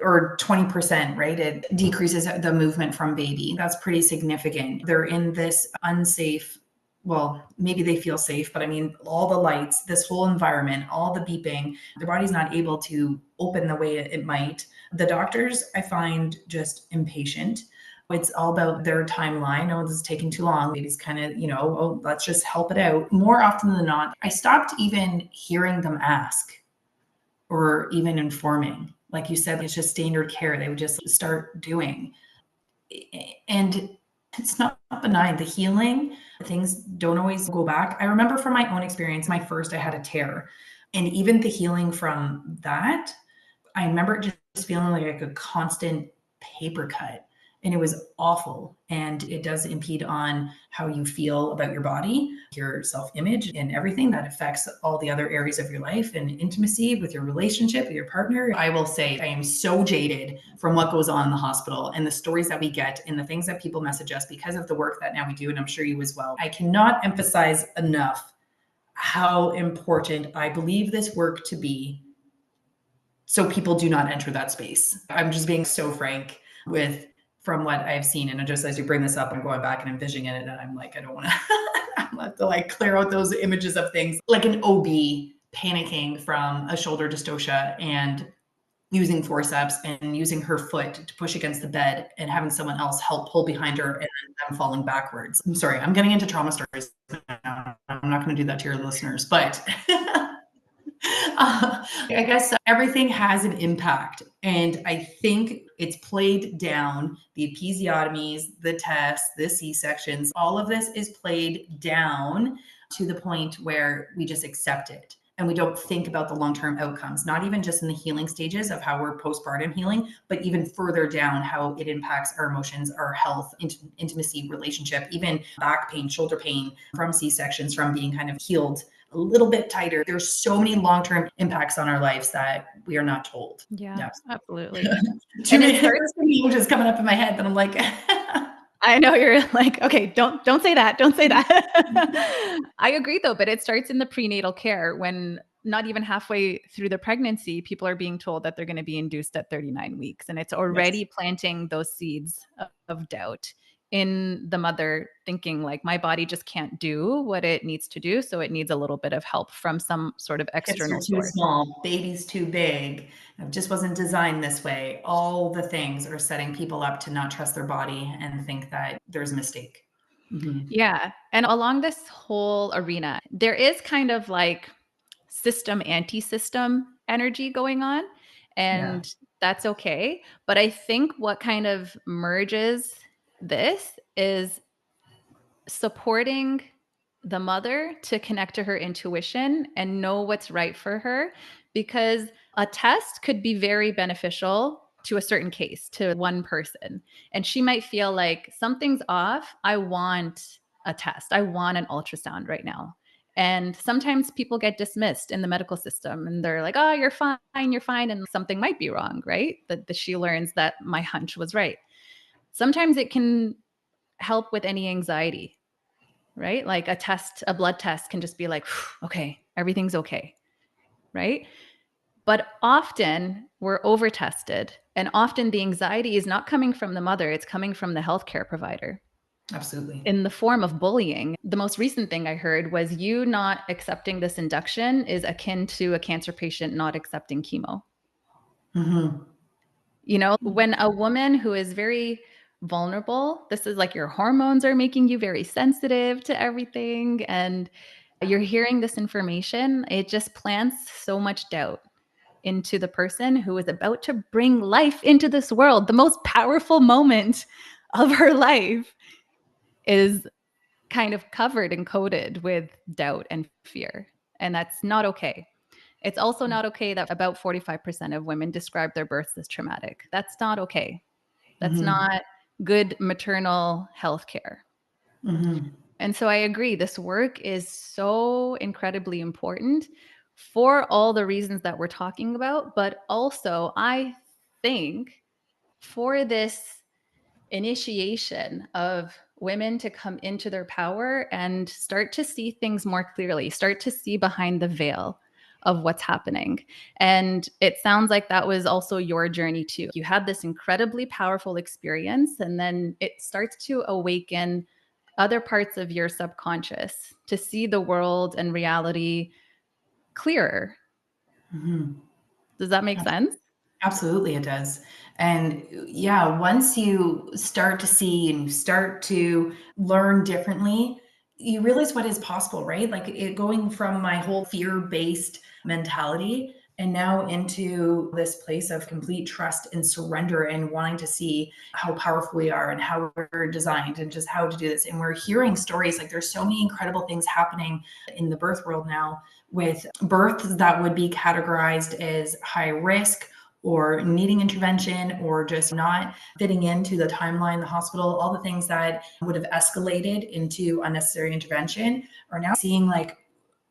or 20%, right? It decreases the movement from baby. That's pretty significant. They're in this unsafe, well, maybe they feel safe, but I mean, all the lights, this whole environment, all the beeping, their body's not able to open the way it might. The doctors, I find, just impatient. It's all about their timeline. Oh, this is taking too long. Baby's kind of, oh, let's just help it out. More often than not, I stopped even hearing them ask or even informing. Like you said, it's just standard care. They would just start doing. And it's not benign. The healing, things don't always go back. I remember from my own experience, my first, I had a tear. And even the healing from that, I remember just feeling like a constant paper cut. And it was awful. And it does impede on how you feel about your body, your self-image, and everything that affects all the other areas of your life and intimacy with your relationship with your partner. I will say I am so jaded from what goes on in the hospital and the stories that we get and the things that people message us because of the work that now we do. And I'm sure you as well. I cannot emphasize enough how important I believe this work to be so people do not enter that space. I'm just being so frank with from what I've seen. And just as you bring this up, I'm going back and envisioning it. And I'm like, I don't want to, I have to like clear out those images of things like an OB panicking from a shoulder dystocia and using forceps and using her foot to push against the bed and having someone else help pull behind her and them falling backwards. I'm sorry, I'm getting into trauma stories now. I'm not going to do that to your listeners, but I guess everything has an impact. And I think it's played down the episiotomies, the tests, the C-sections, all of this is played down to the point where we just accept it. And we don't think about the long-term outcomes, not even just in the healing stages of how we're postpartum healing, but even further down, how it impacts our emotions, our health, intimacy, relationship, even back pain, shoulder pain from C-sections, from being kind of healed a little bit tighter. There's so many long-term impacts on our lives that we are not told. Yeah, absolutely. Too many images coming up in my head that I'm like, I know you're like, okay, don't say that. Don't say that. I agree though, but it starts in the prenatal care when not even halfway through the pregnancy, people are being told that they're going to be induced at 39 weeks. And it's already planting those seeds of doubt in the mother thinking like my body just can't do what it needs to do. So it needs a little bit of help from some sort of external hips are too source. small, baby's too big. It just wasn't designed this way. All the things are setting people up to not trust their body and think that there's a mistake. Mm-hmm. Yeah. And along this whole arena, there is kind of like system, anti-system energy going on. And that's okay. But I think what kind of merges this is supporting the mother to connect to her intuition and know what's right for her, because a test could be very beneficial to a certain case, to one person. And she might feel like something's off. I want a test. I want an ultrasound right now. And sometimes people get dismissed in the medical system and they're like, oh, you're fine, you're fine. And something might be wrong, right? That she learns that my hunch was right. Sometimes it can help with any anxiety, right? Like a blood test can just be like, okay, everything's okay, right? But often we're over tested, and often the anxiety is not coming from the mother, it's coming from the healthcare provider. Absolutely. In the form of bullying. The most recent thing I heard was you not accepting this induction is akin to a cancer patient not accepting chemo. Mm-hmm. You know, when a woman who is very vulnerable, this is like your hormones are making you very sensitive to everything, and you're hearing this information, it just plants so much doubt into the person who is about to bring life into this world. The most powerful moment of her life is kind of covered and coated with doubt and fear. And that's not okay. It's also not okay that about 45% of women describe their births as traumatic. That's not okay. That's not good maternal health care. Mm-hmm. And so I agree, this work is so incredibly important for all the reasons that we're talking about, but also I think for this initiation of women to come into their power and start to see things more clearly, start to see behind the veil of what's happening. And it sounds like that was also your journey too. You had this incredibly powerful experience, and then it starts to awaken other parts of your subconscious to see the world and reality clearer. Mm-hmm. Does that make sense? Absolutely, it does. And yeah, once you start to see and you start to learn differently, you realize what is possible, right? Like going from my whole fear based mentality and now into this place of complete trust and surrender and wanting to see how powerful we are and how we're designed and just how to do this. And we're hearing stories like there's so many incredible things happening in the birth world now with births that would be categorized as high risk or needing intervention or just not fitting into the timeline, the hospital, all the things that would have escalated into unnecessary intervention are now seeing like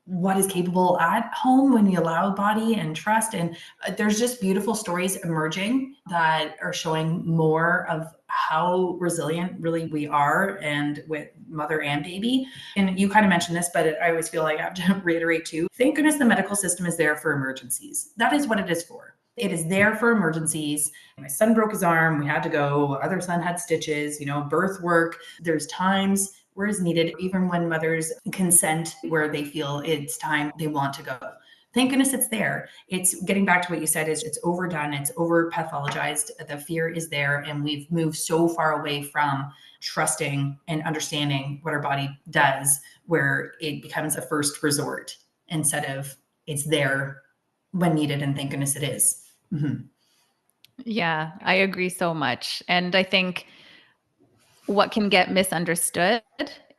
what is capable at home when you allow body and trust. And there's just beautiful stories emerging that are showing more of how resilient really we are and with mother and baby. And you kind of mentioned this, but I always feel like I have to reiterate too. Thank goodness the medical system is there for emergencies. That is what it is for. It is there for emergencies. My son broke his arm. We had to go. Other son had stitches, birth work. There's times where it's needed, even when mothers consent where they feel it's time they want to go. Thank goodness it's there. It's getting back to what you said is it's overdone. It's over pathologized. The fear is there. And we've moved so far away from trusting and understanding what our body does, where it becomes a first resort instead of it's there when needed. And thank goodness it is. Mm-hmm. Yeah, I agree so much. And I think what can get misunderstood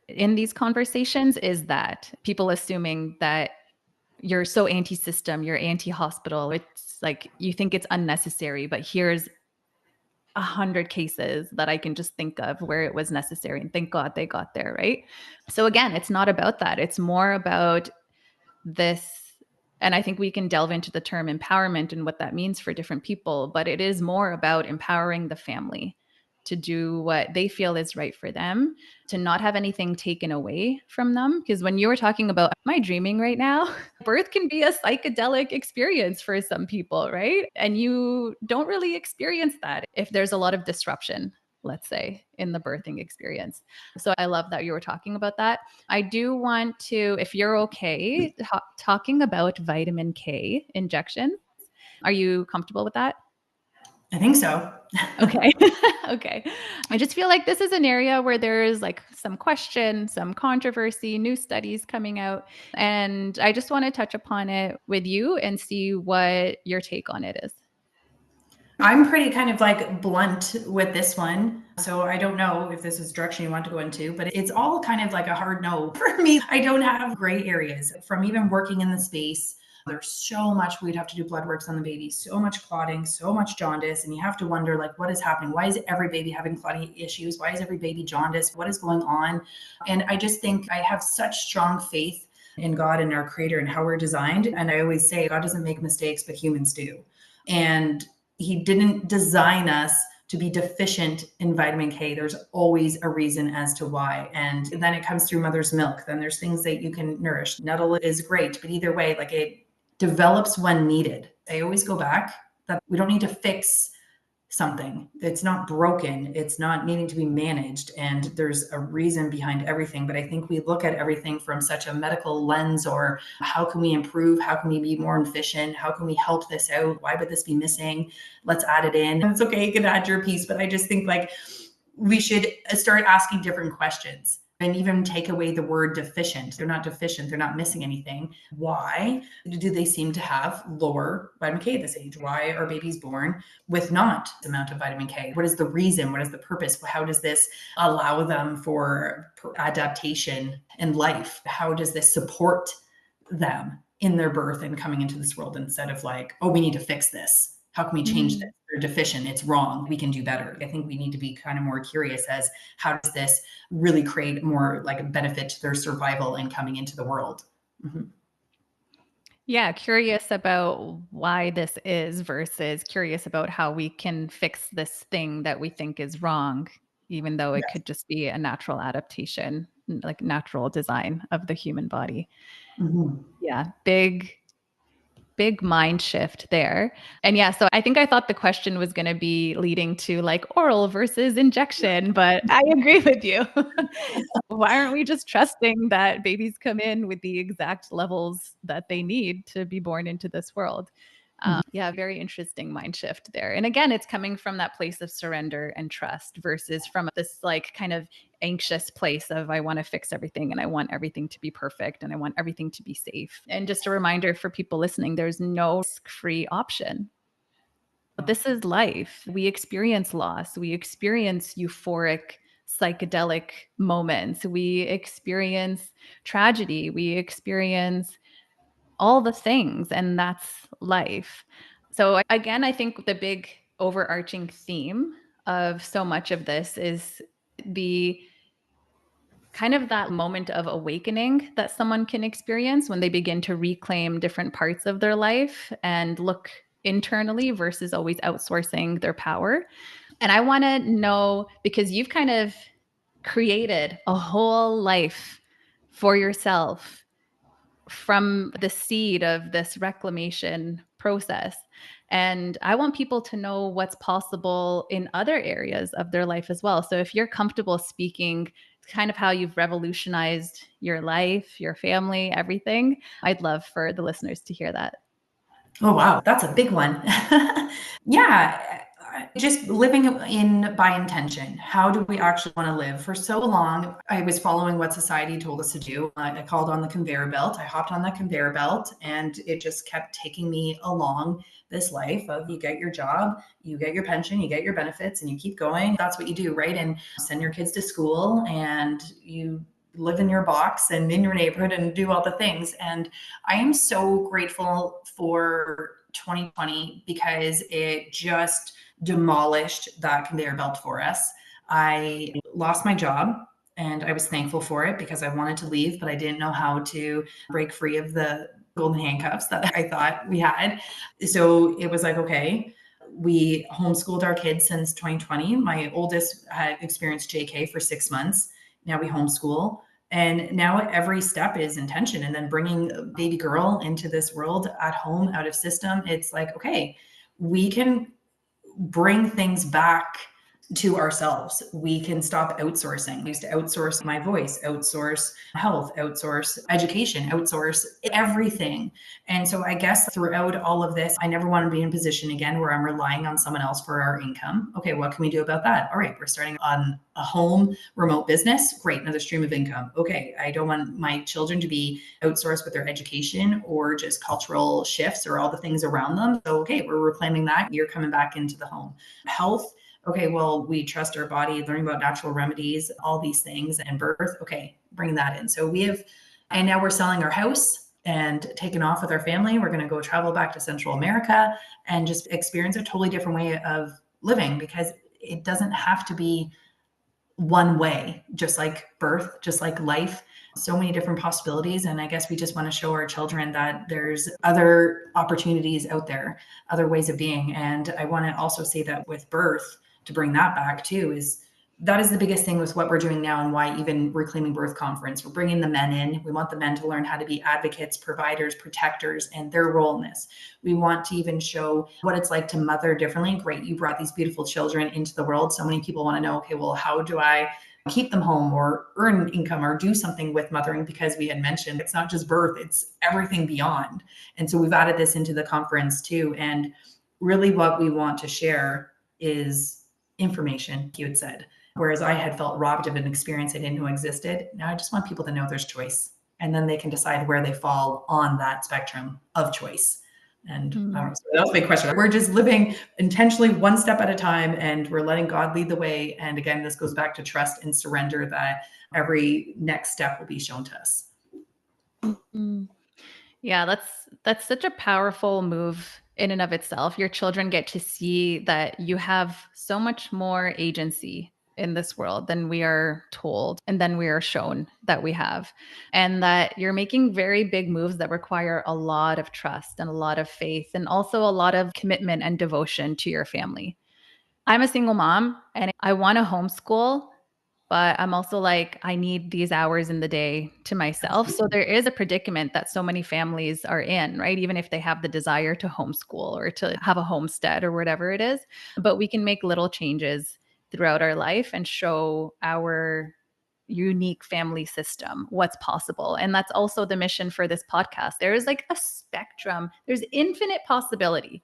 in these conversations is that people assuming that you're so anti-system, you're anti-hospital. It's like you think it's unnecessary, but here's 100 cases that I can just think of where it was necessary. And thank God they got there, right? So again, it's not about that. It's more about this. And I think we can delve into the term empowerment and what that means for different people, but it is more about empowering the family to do what they feel is right for them, to not have anything taken away from them. Because when you were talking about, am I dreaming right now? Birth can be a psychedelic experience for some people, right? And you don't really experience that if there's a lot of disruption, let's say, in the birthing experience. So I love that you were talking about that. I do want to, if you're okay, talking about vitamin K injection. Are you comfortable with that? I think so. Okay. Okay. I just feel like this is an area where there's like some question, some controversy, new studies coming out. And I just want to touch upon it with you and see what your take on it is. I'm pretty kind of like blunt with this one. So I don't know if this is direction you want to go into, but it's all kind of like a hard no for me. I don't have gray areas from even working in the space. There's so much we'd have to do blood works on the baby, so much clotting, so much jaundice. And you have to wonder like, what is happening? Why is every baby having clotting issues? Why is every baby jaundiced? What is going on? And I just think I have such strong faith in God and our creator and how we're designed. And I always say God doesn't make mistakes, but humans do. And he didn't design us to be deficient in vitamin K. There's always a reason as to why. And then it comes through mother's milk. Then there's things that you can nourish. Nettle is great, but either way, like it develops when needed. I always go back that we don't need to fix something. It's not broken. It's not needing to be managed. And there's a reason behind everything. But I think we look at everything from such a medical lens, or how can we improve? How can we be more efficient? How can we help this out? Why would this be missing? Let's add it in. It's okay. You can add your piece. But I just think like we should start asking different questions and even take away the word deficient. They're not deficient. They're not missing anything. Why do they seem to have lower vitamin K at this age? Why are babies born with not the amount of vitamin K? What is the reason? What is the purpose? How does this allow them for adaptation in life? How does this support them in their birth and coming into this world instead of like, oh, we need to fix this? How can we change this? They're deficient. It's wrong. We can do better. I think we need to be kind of more curious as how does this really create more like a benefit to their survival and coming into the world. Mm-hmm. Yeah, curious about why this is versus curious about how we can fix this thing that we think is wrong, even though it could just be a natural adaptation, like natural design of the human body. Mm-hmm. Yeah, big mind shift there. And yeah, so I think I thought the question was going to be leading to like oral versus injection, but I agree with you. Why aren't we just trusting that babies come in with the exact levels that they need to be born into this world? Yeah, very interesting mind shift there. And again, it's coming from that place of surrender and trust versus from this like kind of anxious place of I want to fix everything and I want everything to be perfect and I want everything to be safe. And just a reminder for people listening, there's no risk-free option. But this is life. We experience loss. We experience euphoric, psychedelic moments. We experience tragedy. We experience all the things, and that's life. So again, I think the big overarching theme of so much of this is the kind of that moment of awakening that someone can experience when they begin to reclaim different parts of their life and look internally versus always outsourcing their power. And I want to know, because you've kind of created a whole life for yourself from the seed of this reclamation process. And I want people to know what's possible in other areas of their life as well. So if you're comfortable speaking kind of how you've revolutionized your life, your family, everything, I'd love for the listeners to hear that. Oh, wow. That's a big one. Yeah. Just living in by intention. How do we actually want to live? For so long, I was following what society told us to do. I called on the conveyor belt. I hopped on the conveyor belt and it just kept taking me along this life of you get your job, you get your pension, you get your benefits, and you keep going. That's what you do, right? And send your kids to school and you live in your box and in your neighborhood and do all the things. And I am so grateful for 2020 because it just demolished that conveyor belt for us. I lost my job and I was thankful for it because I wanted to leave, but I didn't know how to break free of the golden handcuffs that I thought we had. So it was like, okay, we homeschooled our kids since 2020. My oldest had experienced JK for 6 months. Now we homeschool. And now every step is intention. And then bringing a baby girl into this world at home, out of system, it's like, okay, we can bring things back to ourselves. We can stop outsourcing. I used to outsource my voice, outsource health, outsource education, outsource everything. And so I guess throughout all of this, I never want to be in a position again where I'm relying on someone else for our income. Okay, what can we do about that? All right, we're starting on a home remote business. Great, another stream of income. Okay, I don't want my children to be outsourced with their education or just cultural shifts or all the things around them. So, okay, we're reclaiming that. You're coming back into the home. Health. Okay, well, we trust our body, learning about natural remedies, all these things, and birth. Okay, bring that in. So we have, and now we're selling our house and taking off with our family. We're going to go travel back to Central America and just experience a totally different way of living because it doesn't have to be one way, just like birth, just like life. So many different possibilities. And I guess we just want to show our children that there's other opportunities out there, other ways of being. And I want to also say that with birth, to bring that back too, is that is the biggest thing with what we're doing now and why even Reclaiming Birth Conference, we're bringing the men in. We want the men to learn how to be advocates, providers, protectors, and their role in this. We want to even show what it's like to mother differently. Great, you brought these beautiful children into the world. So many people want to know, okay, well, how do I keep them home or earn income or do something with mothering? Because we had mentioned it's not just birth, it's everything beyond. And so we've added this into the conference too. And really what we want to share is information, you had said. Whereas I had felt robbed of an experience I didn't know existed. Now I just want people to know there's choice. And then they can decide where they fall on that spectrum of choice. And so that was a big question. We're just living intentionally one step at a time and we're letting God lead the way. And again, this goes back to trust and surrender that every next step will be shown to us. Yeah, that's such a powerful move in and of itself. Your children get to see that you have so much more agency in this world than we are told and then we are shown that we have. And that you're making very big moves that require a lot of trust and a lot of faith and also a lot of commitment and devotion to your family. I'm a single mom and I want to homeschool, but I'm also like, I need these hours in the day to myself. So there is a predicament that so many families are in, right? Even if they have the desire to homeschool or to have a homestead or whatever it is. But we can make little changes throughout our life and show our unique family system what's possible. And that's also the mission for this podcast. There is like a spectrum, there's infinite possibility.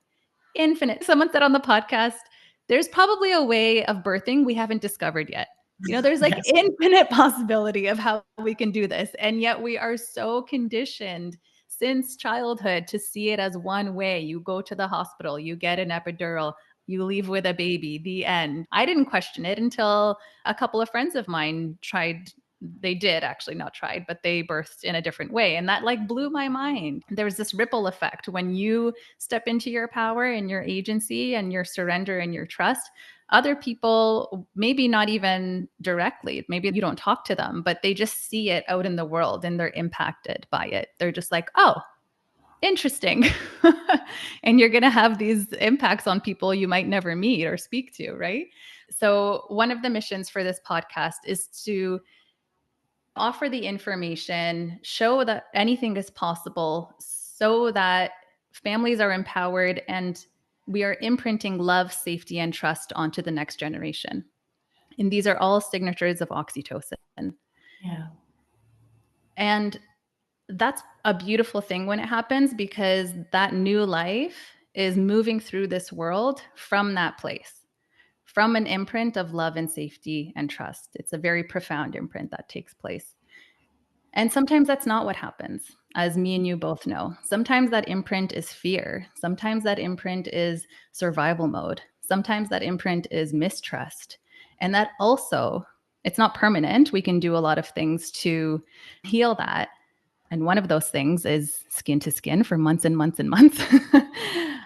Infinite. Someone said on the podcast, there's probably a way of birthing we haven't discovered yet. There's like Yes. infinite possibility of how we can do this. And yet we are so conditioned since childhood to see it as one way. You go to the hospital, you get an epidural, you leave with a baby, the end. I didn't question it until a couple of friends of mine tried. They did actually not tried, but they birthed in a different way. And that like blew my mind. There was this ripple effect when you step into your power and your agency and your surrender and your trust. Other people, maybe not even directly, maybe you don't talk to them, but they just see it out in the world and they're impacted by it. They're just like, oh, interesting. And you're going to have these impacts on people you might never meet or speak to, right? So, one of the missions for this podcast is to offer the information, show that anything is possible so that families are empowered and we are imprinting love, safety, and trust onto the next generation. And these are all signatures of oxytocin. Yeah. And that's a beautiful thing when it happens because that new life is moving through this world from that place, from an imprint of love and safety and trust. It's a very profound imprint that takes place. And sometimes that's not what happens, as me and you both know. Sometimes that imprint is fear. Sometimes that imprint is survival mode. Sometimes that imprint is mistrust. And that also, it's not permanent. We can do a lot of things to heal that. And one of those things is skin to skin for months and months and months.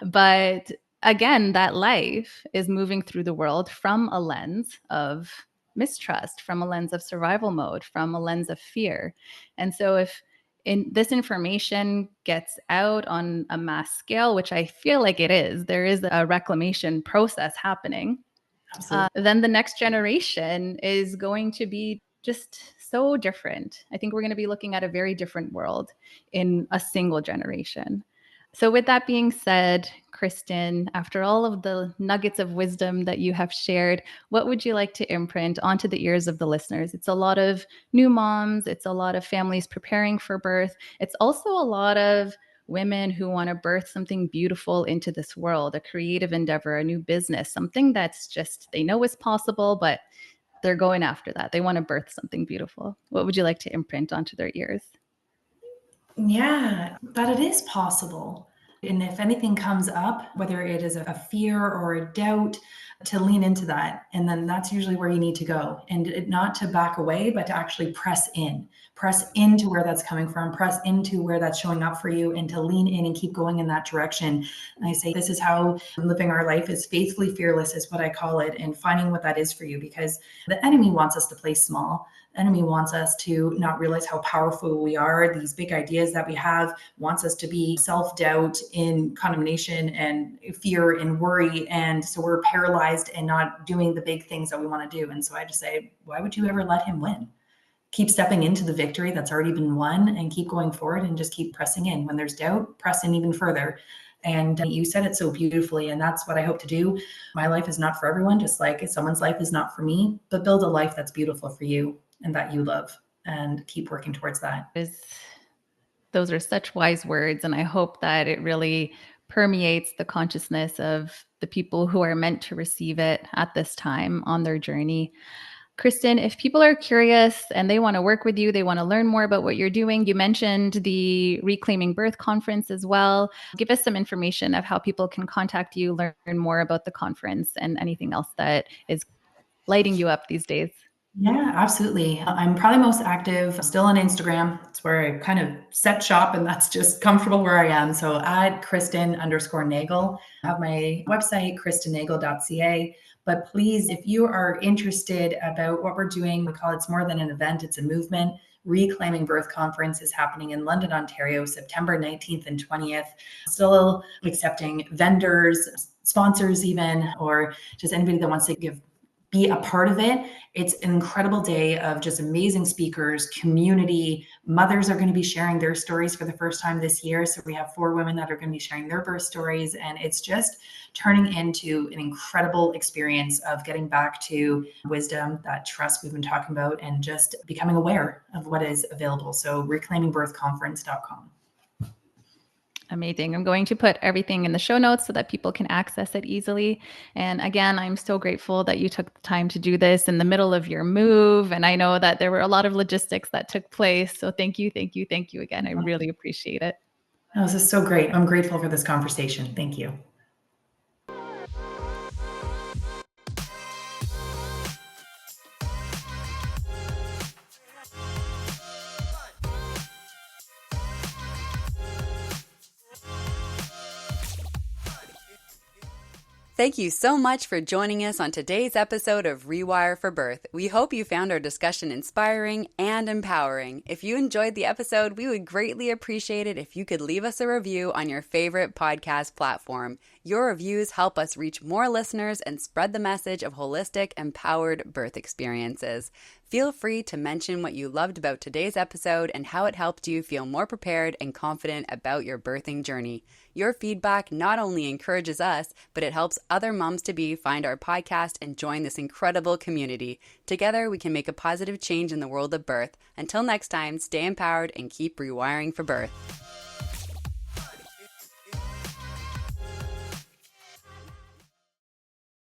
But again, that life is moving through the world from a lens of mistrust, from a lens of survival mode, from a lens of fear. And so if this information gets out on a mass scale, which I feel like it is, there is a reclamation process happening. Then the next generation is going to be just so different. I think we're going to be looking at a very different world in a single generation. So, with that being said, Kristen, after all of the nuggets of wisdom that you have shared, what would you like to imprint onto the ears of the listeners? It's a lot of new moms, it's a lot of families preparing for birth, it's also a lot of women who want to birth something beautiful into this world, a creative endeavor, a new business, something that's just they know is possible, but they're going after that. They want to birth something beautiful. What would you like to imprint onto their ears? Yeah, that it is possible. And if anything comes up, whether it is a fear or a doubt, to lean into that. And then that's usually where you need to go. And not to back away, but to actually press into where that's coming from, press into where that's showing up for you, and to lean in and keep going in that direction. And I say, this is how living our life is faithfully fearless, is what I call it, and finding what that is for you, because the enemy wants us to play small. Enemy wants us to not realize how powerful we are. These big ideas that we have wants us to be self-doubt, in condemnation and fear and worry. And so we're paralyzed and not doing the big things that we want to do. And so I just say, why would you ever let him win? Keep stepping into the victory that's already been won and keep going forward and just keep pressing in. When there's doubt, press in even further. And you said it so beautifully, and that's what I hope to do. My life is not for everyone, just like someone's life is not for me, but build a life that's beautiful for you and that you love, and keep working towards that. Those are such wise words, and I hope that it really permeates the consciousness of the people who are meant to receive it at this time on their journey. Kristen, if people are curious and they want to work with you, they want to learn more about what you're doing, you mentioned the Reclaiming Birth conference as well. Give us some information of how people can contact you, learn more about the conference, and anything else that is lighting you up these days. Yeah, absolutely. I'm probably most active still on Instagram. It's where I kind of set shop, and that's just comfortable where I am. So at Kristen_Nagel. I have my website, kristennagel.ca. But please, if you are interested about what we're doing, we call it's more than an event, it's a movement. Reclaiming Birth Conference is happening in London, Ontario, September 19th and 20th. Still accepting vendors, sponsors even, or just anybody that wants to be a part of it. It's an incredible day of just amazing speakers, community. Mothers are going to be sharing their stories for the first time this year. So we have 4 women that are going to be sharing their birth stories. And it's just turning into an incredible experience of getting back to wisdom, that trust we've been talking about, and just becoming aware of what is available. So reclaimingbirthconference.com. Amazing. I'm going to put everything in the show notes so that people can access it easily. And again, I'm so grateful that you took the time to do this in the middle of your move. And I know that there were a lot of logistics that took place. So thank you, thank you, thank you again. I really appreciate it. Oh, this is so great. I'm grateful for this conversation. Thank you. Thank you so much for joining us on today's episode of Rewire for Birth. We hope you found our discussion inspiring and empowering. If you enjoyed the episode, we would greatly appreciate it if you could leave us a review on your favorite podcast platform. Your reviews help us reach more listeners and spread the message of holistic, empowered birth experiences. Feel free to mention what you loved about today's episode and how it helped you feel more prepared and confident about your birthing journey. Your feedback not only encourages us, but it helps other moms-to-be find our podcast and join this incredible community. Together, we can make a positive change in the world of birth. Until next time, stay empowered and keep rewiring for birth.